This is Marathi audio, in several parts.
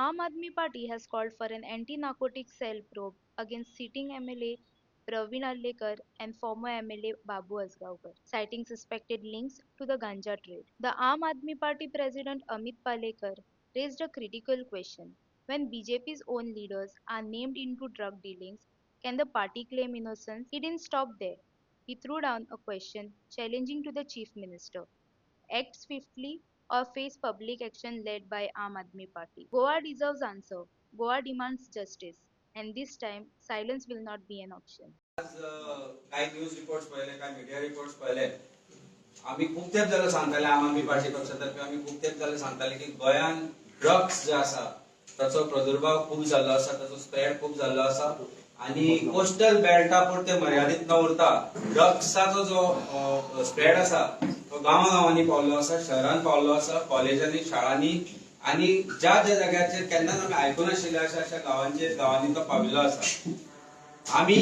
Aam Aadmi Party has called for an anti-narcotic cell probe against sitting MLA Praveen Arlekar and former MLA Babu Asgaonkar, citing suspected links to the ganja trade. The Aam Aadmi Party president Amit Palekar raised a critical question. When BJP's own leaders are named into drug dealings, can the party claim innocence? He didn't stop there. He threw down a question challenging to the chief minister: act swiftly or face public action led by Aam Aadmi Party. Goa deserves answer. Goa demands justice. And this time, silence will not be an option. आज काही न्यूज रिपोर्ट्स पहिले काही मीडिया रिपोर्ट्स पहिले आम्ही खूप तेंप जाले सांगताले आम आदमी पार्टी पक्षातर्फे आम्ही खूप तेंप जाले सांगताले की गोयान ड्रग्स जे आसा ताचो प्रादुर्भाव खूप जाल्लो आसा ताचो स्प्रेड खूप जाल्लो आसा आणि कोस्टल बेल्टा पुरते मर्यादित न उरता ड्रग्साचो जो स्प्रेड आसा तो गांवांनी पावलो आसा शहरांत पावलो आसा कॉलेजांनी शाळांनी आणि ज्या ज्या जाग्याचेर केन्नाच आमी आयकून नाशिल्ले अशा गांवांनी तो पाविल्लो आसा. आम्ही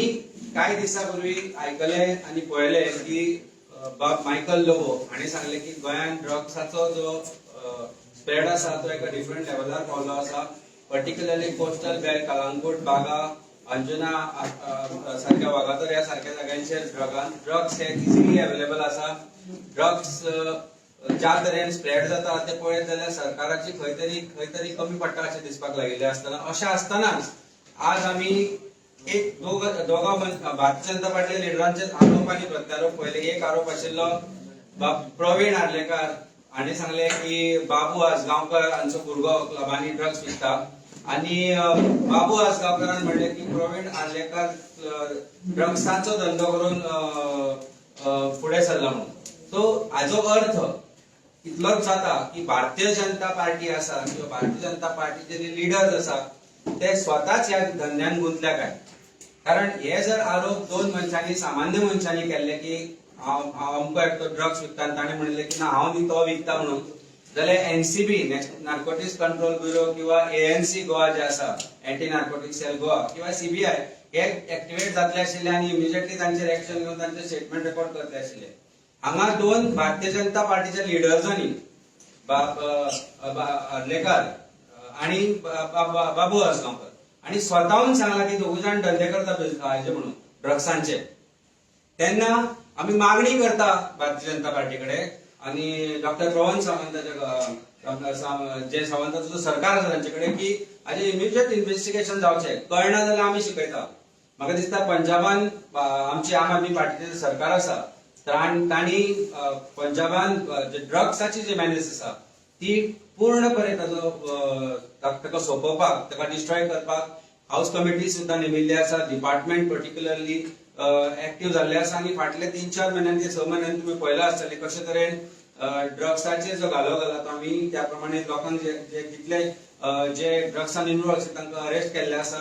काही दिवसापूर्वी ऐकले आणि पळयले की बाब मायकल लोबो हांणी सांगले की गोंयान ड्रग्साचो जो स्प्रेड आसा तो एका डिफरंट लेवलार पावलो आसा. Particularly coastal belt Calangute Baga Anjuna सारख्या वागातोर सारख्या जाग्यांचेर ड्रग्स हे इजिली अवेलेबल आसा. ड्रग्स ज्या तरेन स्प्रेड जाता ते पळयत जाल्यार सरकाराची खंय तरी कमी पडटा अशें दिसपाक लागिल्लें आसतना अशें आसतनाच आज आमी एक दोघा भारतीय जनता पार्टी लिडरांचे आरोप आणि प्रत्यारोप पहिले. एक आरोप आशिल्लो प्रवीण आर्लेकर हांणी सांगले की बाबू आसगांवकर हांचो भुरगो क्लबांनी ड्रग्स विकता आणि बाबू आसगांवकरान म्हणले की प्रवीण आर्लेकर ड्रग्साचो धंदो करून फुडें सरला म्हणून. सो हाजो अर्थ इतलोच जाता की भारतीय जनता पार्टी आसा किंवा भारतीय जनता पार्टीचे लिडर्स आसा ते स्वताच ह्या धंद्यान गुंतल्या काय. कारण हे जर आरोप दोन मनशांनी सामान्य मनशांनी केले की अमको एकटो ड्रग्स विकता आणि ताणे म्हणले की ना हांव न्ही तो विकता म्हणून जाल्यार एनसीबी नार्कोटिक्स कंट्रोल ब्युरो किंवा एएनसी गोवा जे आसा एंटी नार्कोटिक सेल गोवा किंवा सीबीआय हे एक्टिवेट जातले आशिल्ले आणि इमिजिएटली तांचेर एक्शन घेवन तांचे स्टेटमेंट रेकॉर्ड करतले आशिल्ले. हांगा दोन भारतीय जनता पार्टीच्या लिडर्सांनी आर्लेकर आणि बाबू आसगांवकर आणि स्वतःहून सांगला की दोघ जाण धंदे करता हाचे म्हणून ड्रग्सांचे. तेन्ना आम्ही मागणी करता भारतीय जनता पार्टीकडे आणि डॉक्टर प्रवन सावंताचे जे सावंताचो जो सरकार आसा तांचेकडे की हाजे इमिजिएट इन्व्हेस्टिगेशन जावचें. कळना जाल्यार आमी शिकयता. म्हाका दिसता पंजाबान आमची आम आदमी पार्टीचे सरकार आसा तांणी पंजाबान ड्रग्साची जी मॅनेज आसा ती पूर्णपणे ताका सोंपोवपाक ताका डिस्ट्रॉय करपाक हाऊस कमिटी सुद्धा नेमिल्ली आसा. डिपार्टमेंट पर्टिक्युलरली एक्टिव्ह जाल्ले आसा आणि फाटले 3-4 महिन्यांनी 6 महिन्यांनी तुम्ही पळयला आसतले कशे तरेन ड्रग्साचे जो घालो घालता आमी त्या प्रमाणे लोकांक जे कितले जे ड्रग्सान इन्वॉल्व आसा तांकां अरेस्ट केल्ले आसा,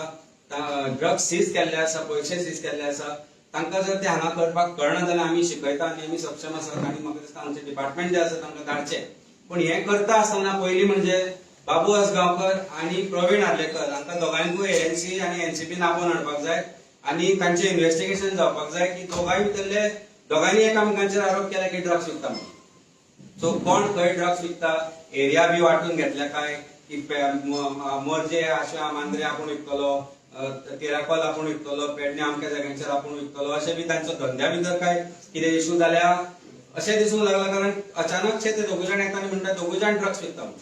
ड्रग्स सीज केल्ले आसा, पयशे सीज केल्ले आसा. तांकां जर ते हांगा करपाक कळना जाल्यार आमी शिकयता आणि आमी सक्षम आसात आणि म्हाका दिसता आमचे डिपार्टमेंट जे आसा तांकां धाडचे. पण हे करता आसतना पयली म्हणजे बाबू आसगांवकर आणि प्रवीण आर्लेकर हांकां दोगांयकूय एएनसी आणि एनसीबीन आपोवन हाडपाक जाय आणि तांचे इन्व्हेस्टिगेशन जावपाक जाय की दोगांयनी एकामेकांचेर आरोप केला की ड्रग्स विकता म्हणून. सो कोण खंय ड्रग्स विकता, एरिया बी वाटून घेतल्या काय की मोरजे आशा मांद्रे आपूण विकतलो, तिराकोल आपूण विकतलो, पेडणे अमक्या जाग्यांचेर आपूण विकतलो अशें बी तांचो धंद्या भितर काय कितें इशू जाल्या अशें दिसूंक लागला. कारण अचानक ते दोघ जाण येता आनी म्हणटा दोघ जाण ड्रग्स विकता म्हणून.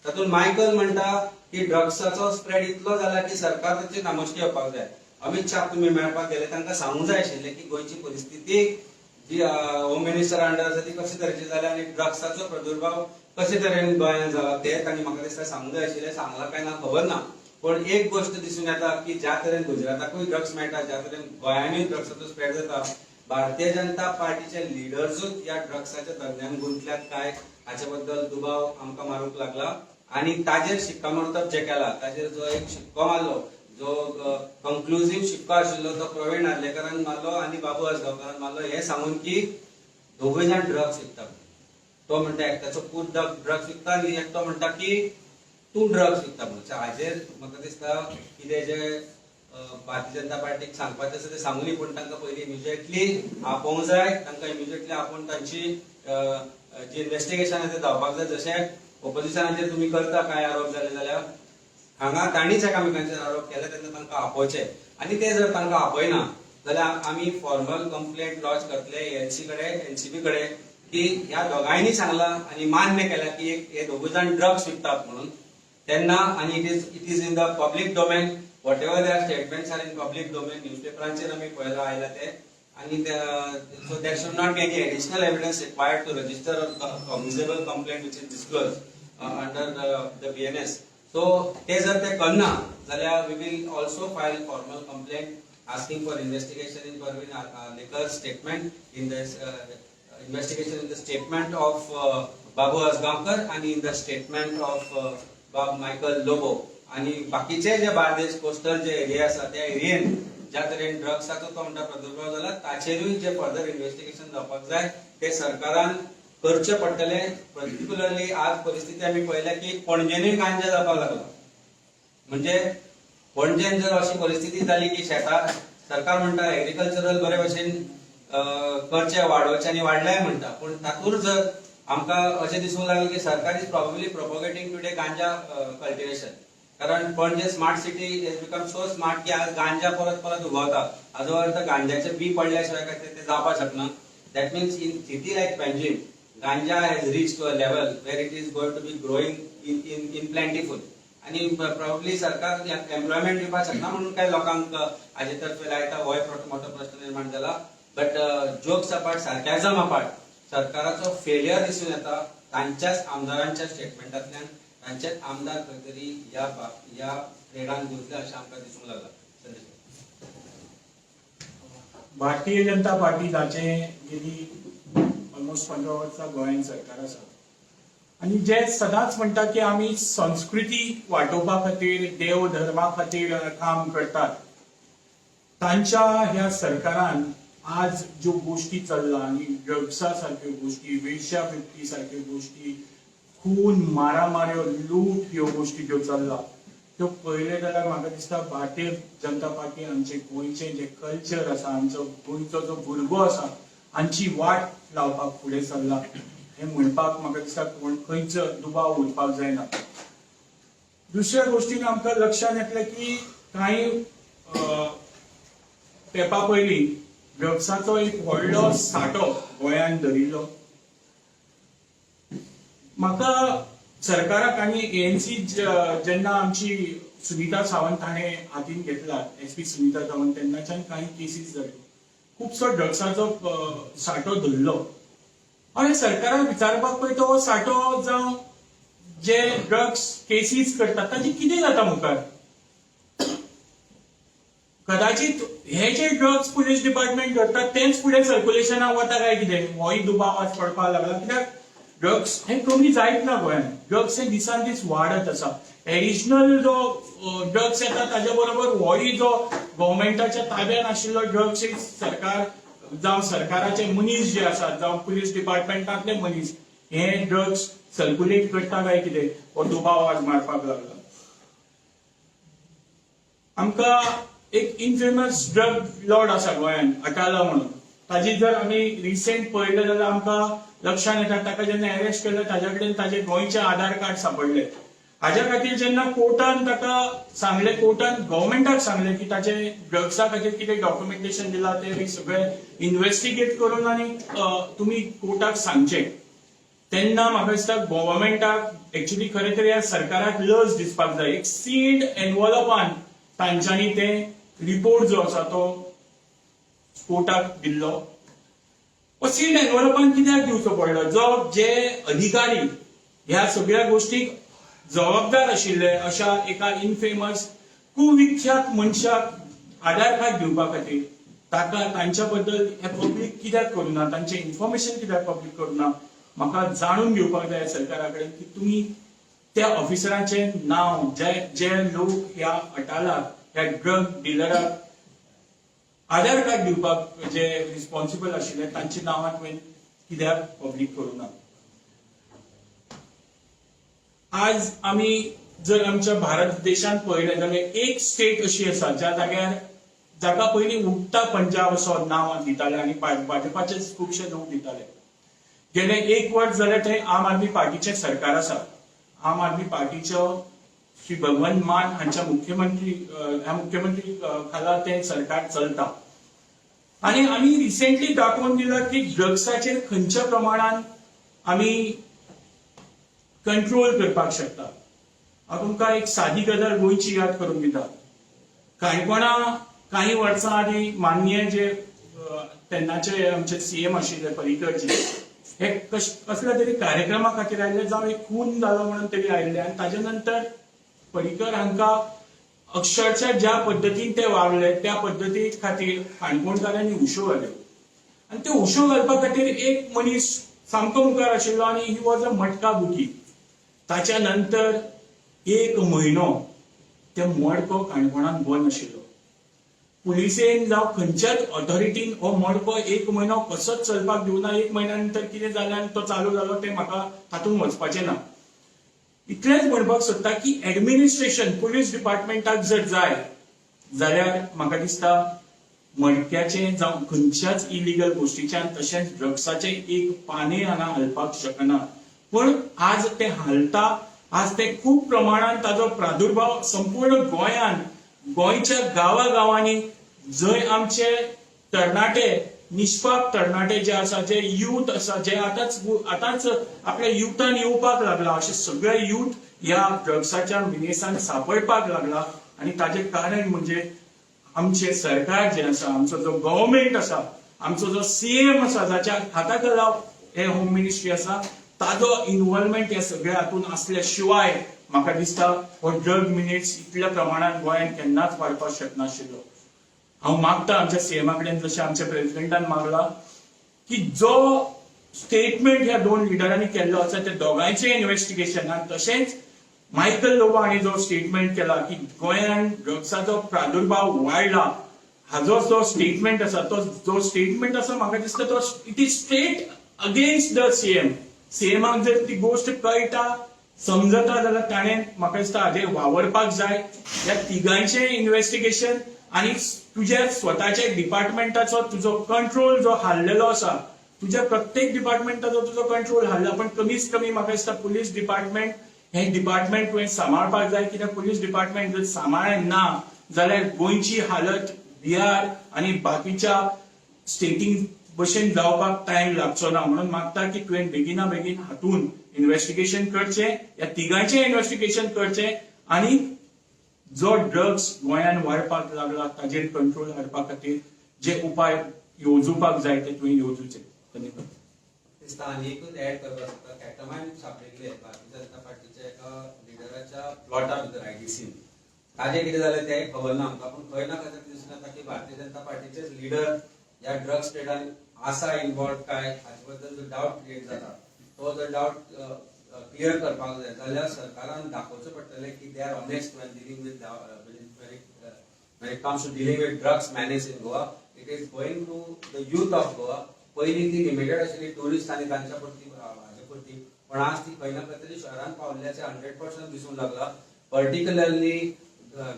तातूंत मायकल म्हणटा की ड्रग्साचो स्प्रेड इतलो जाला की सरकार ताची नामोश्टी येवपाक जाय. अमित शाह तुम्ही मेळपाक गेले तांकां सांगूंक जाय आशिल्लें की गोंयची परिस्थिती जी होम मिनिस्टर अंडर आसा ती कशे तरेची जाल्या आनी ड्रग्साचो प्रादुर्भाव कशे तरेन गोंयांत जाला ते तांणी म्हाका दिसता सांगूंक जाय आशिल्लें. सांगला काय ना खबर ना. पण एक गोष्ट दिसून येता की ज्या तरेन गुजराताकूय ड्रग्स मेळटा, ज्या तरेन गोंयानूय ड्रग्साचो स्प्रेड जाता, भारतीय जनता पार्टीचे लिडर्सूच या ड्रग्साच्या धंद्यान गुंतल्यात काय हाचे बद्दल दुबाव आमकां मारूंक लागला. आणि ताजेर शिक्कामोर्तब जे केला ताजेर जो एक शिक्को मारलो, जो कन्क्लुझिव्ह शिक्को आशिल्लो तो प्रवीण आर्लेकरान मारलो आणि बाबू आसगांवकरान मारलो हे सांगून की दोघे जाण ड्रग्स विकता. तो म्हणटा एकट्याचो पूत ड्रग्स विकता आणि एकटो म्हणटा की तू ड्रग्स विकता म्हणून. हाजेर म्हाका दिसता कितें जे भारतीय जनता पार्टीक सांगपाचें आसा तें सांगुनी, पूण तांकां पयलीं इमिजिएटली आपोवंक जाय. तांकां इमिजिएटली आपोवन तांची जी इन्व्हेस्टिगेशन आसा तें जावपाक जाय. जशें ओपोजिशनाचेर तुम्ही करता काय आरोप जाले जाल्यार हांगा तांणीच एकामेकांचेर आरोप केले तेन्ना तांकां आपोवचे आनी ते जर तांकां आपयना जाल्यार आमी फॉर्मल कंप्लेंट लॉन्च करतले एनसी कडेन एनसीबी कडेन की ह्या दोगांयनी सांगला आनी मान्य केला की हे दोगूय जाण ड्रग्स विकतात म्हणून तेन्ना आनी it is in the public domain whatever there statements are in public domain न्यूजपेपरांचेर आमी पळयला आयला ते आनी so there should not be any additional evidence required to register cognizable complaint which is disclose under the BNS. So ते जर ते करना जाल्यार we will also file formal complaint asking for investigation in Parveen Lekar's statement in this investigation in the statement of Babu Asgaonkar and in the statement of Bob Michael Lobo आणि बाकीचे जे बार्देश कोस्टल जे एरिया आसा त्या एरियेन ज्या तरेन ड्रग्साचो तो म्हणटा प्रादुर्भाव जाला ताचेरूय जे फर्दर इन्व्हेस्टिगेशन जावपाक जाय ते सरकारान करचे पडटले. पर्टिक्युलरली आज परिस्थिती आमी पळयल्या की पणजेनूय गांजा जावपाक लागला म्हणजे पणजेन जर अशी परिस्थिती जाली की शेतां सरकार म्हणटा एग्रीकल्चरल बरे भशेन करचे वाडोवचे आनी वाडल्याय म्हणटा पूण तातूंत जर आमकां अशें दिसूंक लागलें की सरकार इज प्रॉबेबली प्रोपोगेटिंग टुडे गांजा कल्टिवेशन कारण पणजे smart city has become so smart की आज गांजा परत परत उगवता हाजो अर्थ गांजाचे बी पडल्या शिवाय ते जावपाक शकना. That means in city like Panjim ganja has reach to a level where it is going to be growing in plentiful आणि प्रॉब्ली सरकार एम्प्लॉयमेंट दिवपाक शकना म्हणून काही लोकांक हाजे तर्फे लायता हो मोठो प्रश्न निर्माण जाला. But jokes apart sarcasm apart सरकाराचो फेलियर दिसून येता तांच्याच आमदारांच्या स्टेटमेंटांतल्यान तांचेच आमदार खंय तरी ह्या ट्रेडान गुंतले अशें आमकां दिसूंक लागला. भारतीय जनता पार्टी जाचे गेली ऑलमोस्ट 15 वर्सां गोंयांत सरकार आसा आणि जे सदांच म्हणटा की आमी संस्कृती वाटोवपा खातीर देव धर्मा खातीर काम करतात तांच्या ह्या सरकारान आज ज्यो गोष्टी चल्ला आणि ड्रग्सा सारक्यो गोष्टी वेश्यावृत्ती सारक्यो गोष्टी खून मारामाऱ्यो लूट ह्यो गोष्टी ज्यो चल्ला त्यो पळयले जाल्यार म्हाका दिसता भारतीय जनता पार्टी आमचे गोंयचे जे कल्चर आसा आमचो गोंयचो जो भुरगो आसा हांची वाट लावपाक फुडें सरला हे म्हणपाक म्हाका दिसता कोण खंयच दुबाव उरपाक जायना. दुसऱ्या गोष्टीन आमकां लक्षांत येतलें की कांय तेंपा पयलीं ड्रग्साचो एक व्हडलो सांठो गोंयांत धरिल्लो. म्हाका सरकाराक आनी ANC जेन्ना आमची सुनीता सावंत हाणें हातीन घेतला SP सुनीता सावंत तेन्नाच्यान कांय केसीस जाल्यो खुबसो ड्रग्साचो सांठो धरलो आणि सरकाराक विचारपाक पळय तो सांठो जावं जे ड्रग्स केसीस करतात ताची कितें जाता मुखार. कदाचित हे जे ड्रग्स पुलीस डिपार्टमेंट करतात तेच फुडें सर्क्युलेशनाक वता काय कितें होय दुबाव आज पडपाक लागला कित्याक ड्रग्स हे कमी जायत ना गोंयांत. ड्रग्स हे दिसान दीस वाडत आसा. एडिशनल जो ड्रग्स येता ताजे बरोबर होय जो गव्हर्मेंटाच्या ताब्यात आशिल्लो ड्रग्स सरकार जावं सरकाराचे मनीस जे आसात जावं पुलीस डिपार्टमेंटांतले मनीस हे ड्रग्स सर्क्युलेट करता काय कितें हो दुबाव आज मारपाक लागला. आमकां एक इनफेमस ड्रग लॉर्ड आसा गोंयांत अटाला म्हणून ताजी जर आमी रिसेंट पळयलें जाल्यार आमकां लक्षांत येता ताका जेन्ना अरेस्ट केलें ताजे कडेन ताजे गोंयचे आधार कार्ड सांपडले. हाज्या खातीर जेन्ना कोर्टान ताका सांगलें कोर्टान गव्हर्मेंटाक सांगलें की ताचे ड्रग्सा खातीर कितें डॉक्युमेंटेशन दिलां तें सगळें इन्व्हेस्टिगेट करून आनी तुमी कोर्टाक सांगचें तेन्ना म्हाका दिसता गव्हर्मेंटाक एक्चुअली खरें तरी ह्या सरकाराक लज दिसपाक जाय. एक सील्ड एनवॉलपान तांच्यांनी तें रिपोर्ट जो आसा तो कोर्टाक दिल्लो. सील्ड एनवॉलपान कित्याक दिवचो पडलो जो जे अधिकारी ह्या सगळ्या गोष्टीक जबाबदार आशिल्ले अशा एका इनफेमस कुविख्यात मनशाक आधार कार्ड दिवपा खातीर ताका तांच्या बद्दल हे पब्लीक कित्याक करूना तांचे इन्फॉर्मेशन कित्याक पब्लीक करूना म्हाका जाणून घेवपाक जाय सरकारा कडेन की तुमी त्या ऑफिसरांचे नांव जे लोक ह्या अटालाक ह्या ड्रग डिलराक आधार कार्ड दिवपाक जे रिस्पॉन्सिबल आशिल्ले तांची नांवां तुवें कित्याक पब्लीक करूना. आज आमी जर आमच्या भारत देशांत पळयलें जाल्यार एक स्टेट अशी आसा ज्या जाग्यार जाका पयलीं उठता पंजाब असो नांव दिताले आनी भाजपाचे खुबशे लोक दिताले. गेले 1 वर्स जाल्यार थंय आम आदमी पार्टीचें सरकार आसा. आम आदमी पार्टीचो श्री भगवंत मान हांच्या मुख्यमंत्री खाला ते सरकार चलता आणि आम्ही रिसेंटली दाखवून दिला की ड्रग्साचेर खंयच्या प्रमाणात आम्ही कंट्रोल करपाक शकता. हांव तुमकां एक सादी गजाल गोंयची याद करून दिता. काणकोणा काही वर्सां आदी माननीय जे तेन्नाचे आमचे सीएम आशिल्ले पर्रीकरजी हे कसल्या तरी कार्यक्रमा खातीर आयिल्ले जावं एक खून जालो म्हणून तरी आयिल्ले आणि ताजे नंतर पर्रीकर हांकां अक्षरशः ज्या पद्दतीन ते वागले त्या पद्दती खातीर काणकोणकारांनी उशो घाल्यो आणि त्यो उशो घालपा खातीर एक मनीस सामको मुखार आशिल्लो आणि ही वॉज अ मटका बुकी. ताच्या नंतर एक म्हयनो ते मडको काणकोणात बंद आशिल्लो. पुलिसेन जावं खंयच्याच ऑथॉरिटीन हो मडको एक म्हयनो कसोच चलपाक दिवना. एक म्हयन्या नंतर कितें जालें आनी तो चालू जालो ते म्हाका तातूंत वचपाचें ना. इतलेंच म्हणपाक सोदता की ऍडमिनिस्ट्रेशन पुलीस डिपार्टमेंटाक जर जाय जाल्यार म्हाका दिसता मडक्याचें जावं खंयच्याच इलिगल गोश्टीच्यान तशेंच ड्रग्साचें एक पाने हांगा हालपाक शकना. पण आज ते हालता. आज ते खूब प्रमाणात ताजो प्रादुर्भाव संपूर्ण गोंयांत गोंयच्या गांवांनी जंय आमचे तरणाटे निष्पाप तरणाटे जे आसा जे यूथ आसा जे आतांच आपल्या युथान येवपाक लागला अशे सगळे यूथ ह्या ड्रग्साच्या मिनेसान सापडपाक लागला. आणि ताजे कारण म्हणजे आमचे सरकार जे आसा आमचो जो गव्हर्नमेंट आसा आमचो जो सीएम आसा जाच्या हाताखाला हे होम मिनिस्ट्री आसा ताजो इन्व्हॉल्वमेंट ह्या सगळ्या हातून असल्या शिवाय म्हाका दिसता हो ड्रग मिनिट्स इतल्या प्रमाणात गोंयांत केन्नाच वाडपाक शकनाशिल्लो. हांव मागता आमच्या सीएमा कडेन जशें आमच्या प्रेसिडेंटान मागला की जो स्टेटमेंट ह्या दोन लिडरांनी केल्लो आसा ते दोगांयचे इन्व्हेस्टिगेशन आनी तशेंच मायकल लोबो हांणी जो स्टेटमेंट केला की गोंयांत ड्रग्साचो प्रादुर्भाव वाडला हाजो जो स्टेटमेंट आसा तो जो स्टेटमेंट आसा म्हाका दिसता तो it is straight against the CM. सीएमाक जर ती गोष्ट कळटा समजता जाल्यार ताणें म्हाका दिसता हाजेर वावरपाक जाय. ह्या तिगांयचे इन्व्हेस्टिगेशन आणि तुझ्या स्वतःच्या डिपार्टमेंटाचो तुझो कंट्रोल जो हाल्लेलो आसा तुझ्या प्रत्येक डिपार्टमेंटाचो तुझो कंट्रोल हाल्ला. पण कमीच कमी म्हाका दिसता पुलीस डिपार्टमेंट हे डिपार्टमेंट तुवें सांबाळपाक जाय. कित्याक पुलीस डिपार्टमेंट जर सांबाळ्ळें ना जाल्यार गोंयची हालत बिहार आणि बाकीच्या स्टेटींग भशेन जावपाक टायम लागचो ना. म्हणून मागता की तुवें बेगिना बेगीन हातून इन्व्हेस्टिगेशन करचें. ह्या तिगांयचें इन्व्हेस्टिगेशन करचें आणि जो ड्रग्स गोंयांत वाडपाक लागला ताजेर कंट्रोल हाडपा खातीर जे उपाय येवजूपाक जाय ते तुवें येवजूचे. धन्यवाद. दिसता आनी एकूच ऍड करपाक सोदता. कॅटमायन सापडिल्ले भारतीय जनता पार्टीच्या एका लिडराच्या प्लॉटा भितर आयडीसीन ताजें कितें जालें तें खबर ना आमकां. पूण खंय ना खंय तरी दिसून येता की भारतीय जनता पार्टीचेच लिडर ह्या ड्रग्स ट्रेडान आसा इन्वॉल्व काय हाचे बद्दल जो डावट क्रिएट जाता तो जर डावट क्लियर करपाक जाय जाल्यार सरकारान दाखोवचें पडटलें की they are honest when dealing with when it comes to dealing with drugs menace in Goa. It is going to the youth of Goa. पयलीं ती लिमिटेड आशिल्ली टुरिस्ट आनी तांच्या पुरती हाजे पुरती पण आज ती खंय ना खंय तरी शहरांत पावल्ल्याचे 100% दिसूंक लागला. पर्टिक्युलरली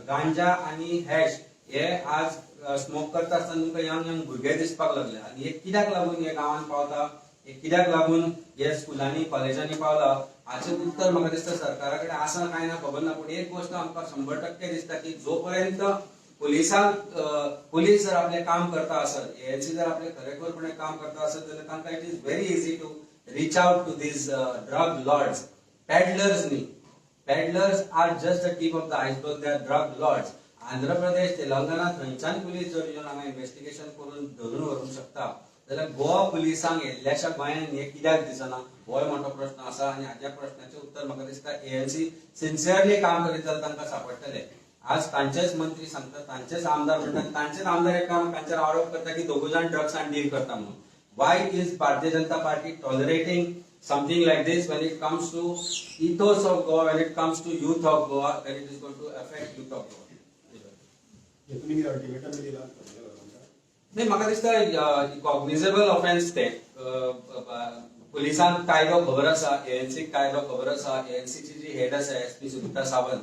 गांजा आनी हॅश हे आज स्मोक करता आसतना तुमकां यंग भुरगे दिसपाक लागले. आनी हे कित्याक लागून हे गांवांत पावता हे कित्याक लागून हे स्कुलांनी कॉलेजांनी पावला हाचें उत्तर म्हाका दिसता सरकारा कडेन आसा काय ना खबर ना. पूण एक गोष्ट आमकां 100% दिसता की जोपर्यंत पुलीस जर आपले काम करता आसत एएनसी जर आपले खरेखुरपणे काम करता आसत जाल्यार तांकां it is very easy to reach out to these drug lords. Peddlers न्ही. Peddlers are just the tip of the iceberg. They are drug lords. Andhra Pradesh Telangana थंयच्यान पुलीस जर येवन हांगा इन्व्हेस्टिगेशन करून धरून व्हरूंक शकता जाल्यार गोवा पुलिसांक येल्ल्याच्या गोंयांत हे कित्याक दिसना हो मोठो प्रश्न आसा. आनी हाच्या प्रश्नाचें उत्तर म्हाका दिसता एएनसी सिन्सियरली काम करीत जाल्यार तांकां सापडटलें. आज तांचेच मंत्री सांगतात तांचेच आमदार म्हणटात तांचेच आमदार एकामेकांचेर आरोप करता की दोगूय जाण ड्रग्स आनी डील करता म्हणून. Why is Bharatiya Janata Party tolerating something like this when it comes to ethos of Goa, when it comes to youth of Goa, then it is going to affect youth of Goa. नाही म्हाका दिसता कॉग्निजेबल ऑफेन्स ते पुलिसांक कायदो खबर आसा एएनसीक कायदो खबर आसा. एएनसीची जी हेड आसा SP Sunita Sawant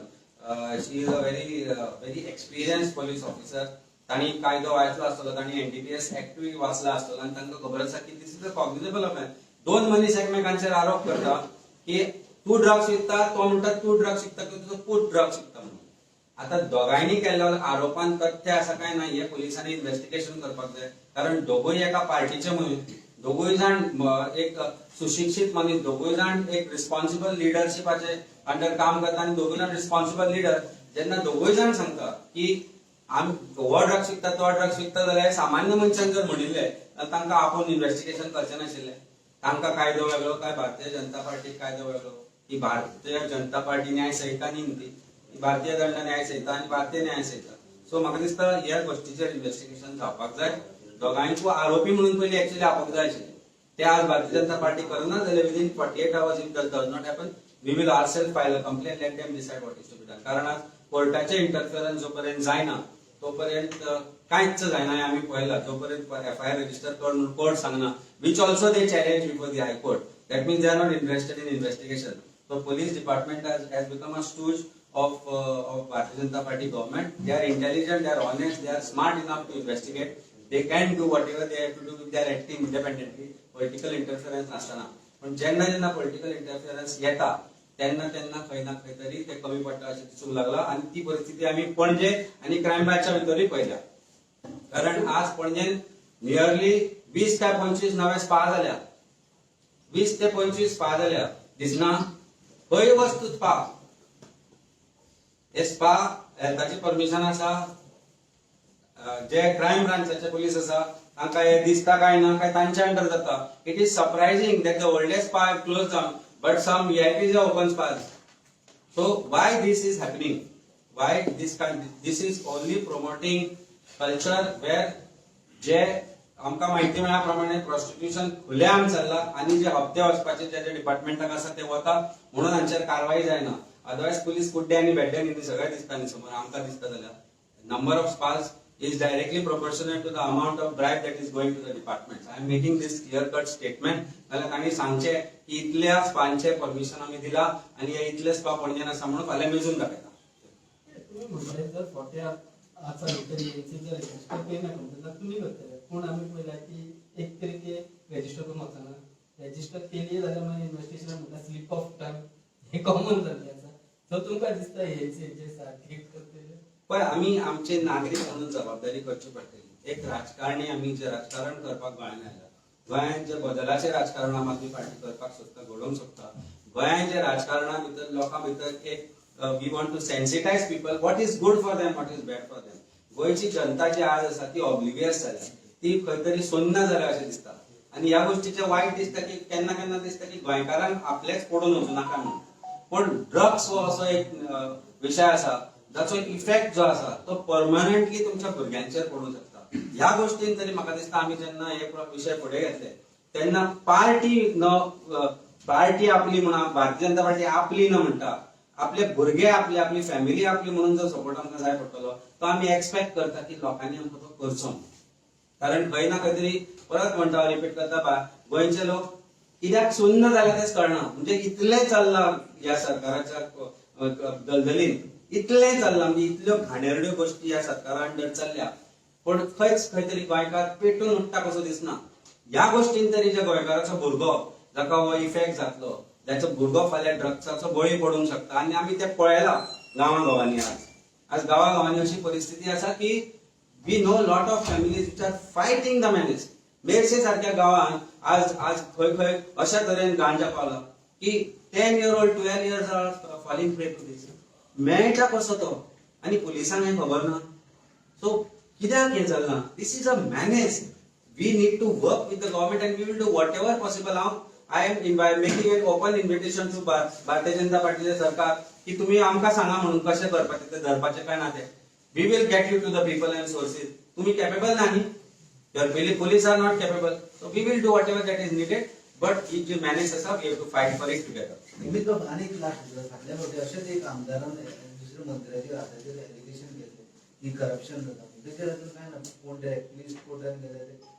she is a very experienced police officer. तांणी कायदो वाचलो आसतलो तांणी एनडीपीएस एक्टूय वाचला आसतलो आनी तांकां खबर आसा की दिस इज अ कॉग्निजेबल ऑफेन्स. दोन मनीस एकमेकांचेर आरोप करता की तू ड्रग्स विकता, तो म्हणटा तू ड्रग्स विकता की तुझो पूत ड्रग्स विकता म्हणून. आता दोघांनी केलेल्या आरोपांत तथ्य असं काय नाहीये, पोलिसांनी इन्व्हेस्टिगेशन करपाक जाय. कारण दोघूय एका पार्टीचे मनीस, दोघूय जाण एक सुशिक्षित मनीस, दोघूय जाण एक रिस्पॉन्सिबल लिडरशिपाचे अंडर काम करता आणि दोघूय जाण रिस्पॉन्सिबल लिडर. जेन्ना दोघूय जाण सांगता की हो ड्रग्स विकता तो ड्रग्स विकता जाल्यार सामान्य मनशान जर म्हणिल्ले जाल्यार तांकां आपूण इन्व्हेस्टिगेशन करचें नाशिल्लें. तांकां कायदो वेगळो काय भारतीय जनता पार्टीक कायदो वेगळो. ही भारतीय जनता पार्टी न्याय संहिता न्ही ती, भारतीय दंड न्याय संहिता आणि भारतीय न्याय संहिता. सो म्हाका दिसता ह्या गोष्टीचेर इन्व्हेस्टिगेशन जावपाक जाय. दोघांयकू आरोपी म्हणून पयलीं एक्चुअली आपोवंक जाय आशिल्लें. ते आज भारतीय जनता पार्टी करना जाल्यार within 48 hours if that does not happen we will ourself file a complaint, let them decide what is to be done. कारण आज कोर्टाचे इंटरफिअरन्स जोपर्यंत जायना तोपर्यंत कांयच जायना हें आमी पळयलां. जोपर्यंत FIR रजिस्टर करून कोर्ट सांगना, which also they challenge before the high court, that means they are not interested in investigation. So police department has become a stooge of Bharatiya Janata Party government. They are intelligent, they are honest, they are smart enough to investigate. They can do whatever they have to do if they are acting independently. Political interference नसताना. पण जेन्ना political interference येता तेन्ना खंय ना खंय तरी ते कमी पडटा अशें दिसूंक लागला. आणि ती परिस्थिती आमी पणजे आणि क्रायम ब्रांचच्या भितरूय पळयल्या. कारण आज पणजेन नियरली 20 काय 25 नवे स्पा जाल्या. 20 ते 25 स्पा जाल्या दिसना. खंय वस्तू स्पा, हे स्पा हेल्थाची परमिशन आसा. जे क्रायम ब्रांचाचे पुलीस आसा तांकां हे दिसता काय ना काय तांच्या अंडर जाता. It is surprising that the oldest spa have close down but some VIPs have open spas. So why this is happening? Why this is only promoting culture where जे आमकां माहिती मेळ्ळ्या प्रमाणे प्रॉस्टिट्यूशन खुलेआम चल्ला आणि जे हप्ते वचपाचे जे डिपार्टमेंटाक आसा ते वता म्हणून हांचेर कारवाई जायना. अदरवायज पुलीस कुड्डे आनी बेड्डे न्ही सगळें दिसता न्ही समोर आमकां दिसता जाल्यार. Number of spas is directly proportional to the amount of bribe that is going to the departments. I am making this clear cut statement. जाल्यार तांणी सांगचे की इतल्या स्पांचे परमिशन आमी दिला आणि हे इतले स्पा पणजेन आसा म्हणून फाल्यां मेजून दाखयता. तुम्ही म्हणताय जर खोटे आचा तरी जर रजिस्टर केले ना कंपनीला तुम्ही करतले. पण आम्ही पहिला की एक तरी ते रजिस्टर करून वचना. रजिस्टर केली जाल्यार मागीर इन्व्हेस्टिगेशन म्हणटा स्लिप ऑफ टंग हे कॉमन जाल्लें आसा. सो तुमकां दिसता हे सारखे करतले पण आम्ही आमचे नागरिक म्हणून जबाबदारी करची पडटली. एक राजकारणी आम्ही जे राजकारण करपाक गोंयांत आयला, गोंयांत जे बदलाचे राजकारण आम आदमी पार्टी करपाक सोदता, घडोवंक सोदता, गोंयांत जे राजकारणा भितर लोकां भितर एक we want to sensitize people what is good for them, what is bad for them. गोंयची जनता जी आज आसा ती ऑब्लिवियस जाल्या, ती खंय तरी सोन्ना जाल्या अशें दिसता. आणि ह्या गोष्टीचे वायट दिसता की केन्ना केन्ना दिसता की गोंयकारांक आपलेच पडून वचूं नाका म्हणून. पण ड्रग्स हो असो एक विषय आसा जाचो इफेक्ट जो आसा तो परमनंटली तुमच्या भुरग्यांचेर पडूं शकता. ह्या गोष्टीन तरी म्हाका दिसता आमी जेन्ना हे विशय फुडें घेतले तेन्ना पार्टी आपली म्हणा, भारतीय जनता पार्टी आपली न म्हणटा, आपले भुरगे आपले, आपली फॅमिली आपली म्हणून जर सपोर्ट आमकां जाय पडटलो तो आमी एक्सपेक्ट करता की लोकांनी आमकां तो करचो. कारण खंय ना खंय तरी परत म्हणटा रिपीट करता गोंयचे लोक कित्याक सुन्न जाले तेच कळना. म्हणजे इतले चल्ला ह्या सरकाराच्या दलदलीन, इतले चल्ला म्हणजे इतल्यो घाणेरड्यो गोष्टी ह्या सरकारा अंडर चल्ल्या पण खंयच खंय तरी गोंयकार पेटून उठटा कसो दिसना. ह्या गोष्टीन तरी जे गोंयकाराचो भुरगो जाका हो इफेक्ट जातलो, जाचो भुरगो फाल्यां ड्रग्साचो बळी पडूंक शकता आणि आमी ते पळयला गांवांनी. आज गांवांनी अशी परिस्थिती आसा की we know lot of families which are fighting the menace. Merces सारख्या गांवांत आज खंय खंय अशा तरेन गांजा पावला की 10 year old 12 years are falling prey to this. मेळटा कसो तो आणि पुलिसांक हें खबर ना. सो कित्याक हें चलना? This is a menace. We need to work with the government and we will do whatever possible. I am making an open invitation to Bharatiya Janata पार्टीचे सरकार की तुम्ही आमकां सांगा म्हणून कशें करपाचें ते धरपाचें काय ना ते. We will get you to the people and sources. तुम्ही कॅपेबल ना न्ही, your police are not capable. So we will do whatever that is needed but ही जी मॅनेज आसा we have to fight for it together. अनेक फाटल्या फावटी अशेंच एक आमदारान दुसऱ्या मंत्र्याचेर हाताचेर एलिगेशन केलें की करप्शन जाता. तेचेर अजून काय ना, कोण डायरेक्टली कोर्टान गेले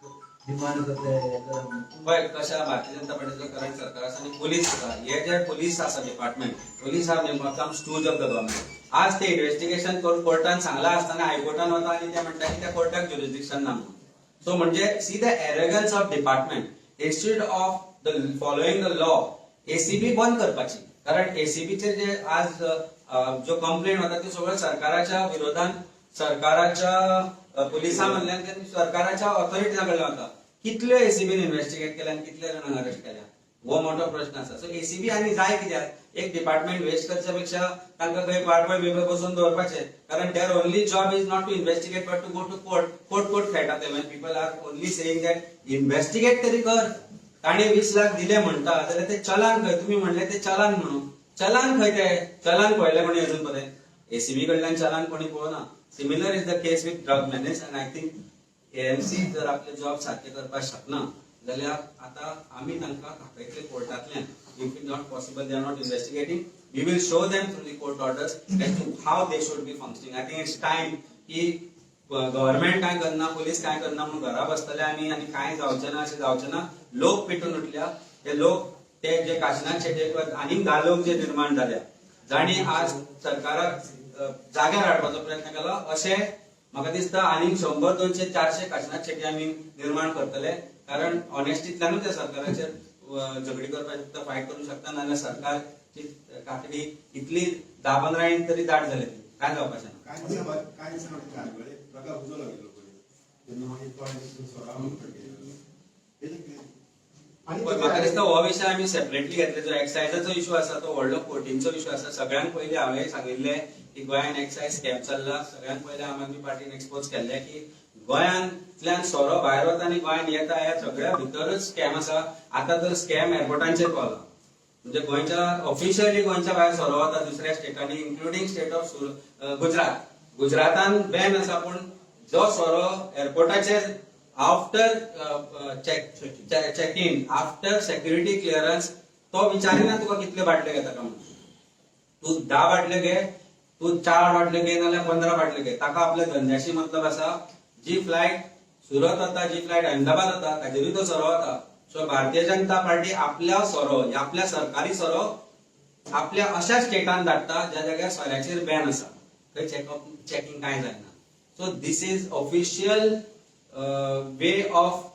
डिमांड करता. पळय कशा भारतीय जनता पार्टीचो करंट सरकार आसा आणि पोलीस आसा. हे जे पोलीस आसा department, police are become stooges of the government. आज ते इन्व्हेस्टिगेशन करून कोर्टान सांगला असताना हायकोर्टान वता आणि ते म्हणटा की त्या कोर्टाक ज्युरिस्डिक्शन ना म्हणून. सो म्हणजे see the arrogance of department. Instead of the following the law ACB बंद करपाची. कारण एसीबीचे जे आज जो कंप्लेंट होता ते सगळं सरकाराच्या विरोधात, सरकाराच्या पुलिसांमधल्यान सरकाराच्या ऑथॉरिटीना कडल्यान होता. कितल्यो एसीबीन इन्व्हेस्टिगेट केल्या आणि कितल्या जाणांक अरेस्ट केल्या हो मोठो प्रश्न आसा. सो एसीबी आनी जाय कित्याक एक डिपार्टमेंट वेस्ट करच्या पेक्षा तांकां खंय पाळपळ बिळपळ बसून दवरपाचें. कारण their only job is not to investigate but to go to court खेळटा ते. When people are only saying that investigate तरी कर. ताणे 20 लाख दिले म्हणटा जाल्यार ते चलान खंय? तुम्ही म्हणले ते चलान म्हणून. चलान खंय ते? चलान पळयले कोणी अजून पर्यंत? एसीबी कडल्यान चलान कोणी पळोवना. Similar is the case with drug menace and I think AMC जर आपले जॉब सारखे करपाक शकना जाल्यार आता आम्ही तांकां दाखयतले कोर्टांतल्यान. If it not possible they are not investigating, we will show them through the court orders as to how they should be functioning. I think it's time की गव्हर्नमेंट काय करना, पोलीस काय करना म्हणून घरा बसतले आमी आणि काय जावचें ना अशें जावचें ना. लोक पेटून उठल्या. ते लोक ते जे काशिनाथ शेट्ये आनीक 10 लोक जे निर्माण जाल्या जाणी आज सरकाराक जाग्यार हाडपाचो प्रयत्न केलो, अशें म्हाका दिसता आनीक 100, 200, 400 काशिनाथ शेट्टी आमी निर्माण करतले. कारण ऑनेस्टींतल्यानूच त्या सरकाराचेर झगडी करपाक फायट करूंक शकता. नाजाल्यार सरकारची कातडी इतली 10-15 इंच तरी दाट जाली काय जावपाचें ना. म्हाका दिसता हो विशय आमी सेपरेटली घेतले. जो एक्सायजाचो इशू आसा तो व्हडलो कोर्टींचो इशू आसा. सगळ्यांत पयलीं हांवें सांगिल्लें की गोंयान एक्सायज स्कॅम चल्ला. सगळ्यांत पयलीं आम आदमी पार्टीन एक्सपोज केल्लें की गोंयांतल्यान सोरो भायर वता आनी गोंयान येता ह्या सगळ्या भितरच स्कॅम आसा. आता तर स्कॅम एअरपोर्टांचेर पावला. म्हणजे गोंयच्या ऑफिशियली गोंयच्या भायर सोरो वता दुसऱ्या स्टेटांनी इन्क्लुडींग स्टेट ऑफ गुजरात. गुजरातान बॅन आसा पूण जो सोरो एअरपोर्टाचेर after check in, after security clearance तो विचारिना तुका कितले बाटले घेता काय म्हणून. तू 10 बाटले घे, तू 4 बाटले घे नाल्यार 15 बाटले घे. ताका आपल्या धंद्याशी मतलब आसा. जी फ्लायट सुरत वता, जी फ्लायट अहमदाबाद वता ताजेरूय तो सोरो वता. सो भारतीय जनता पार्टी आपल्या सोरो, आपल्या सरकारी सोरो आपल्या अशा स्टेटान धाडटा ज्या जाग्यार सोऱ्याचेर बॅन आसा, थंय चेकिंग काय जायना. So this is official way of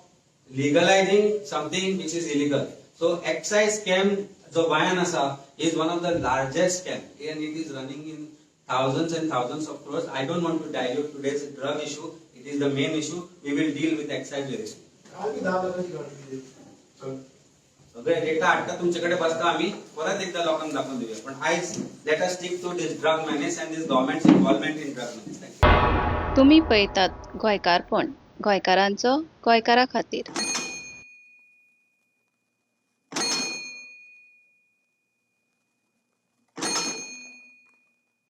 legalizing something which is illegal. So excise scam जो गोंयान आसा is one of the largest scam and it is running in thousands and thousands of crores. I don't want to dilute today's drug issue. It is the main issue. We will deal with excise very soon. सगळे डेटा हाडटा तुमच्याकडे बसता आम्ही परत एकदा लोकांना दाखवून देऊया. पण आयज let us stick to this drug menace and this government's involvement in drug menace. तुम्ही पळयतात गोंयकारपण, गोंयकारांचो गोंयकारा खातीर.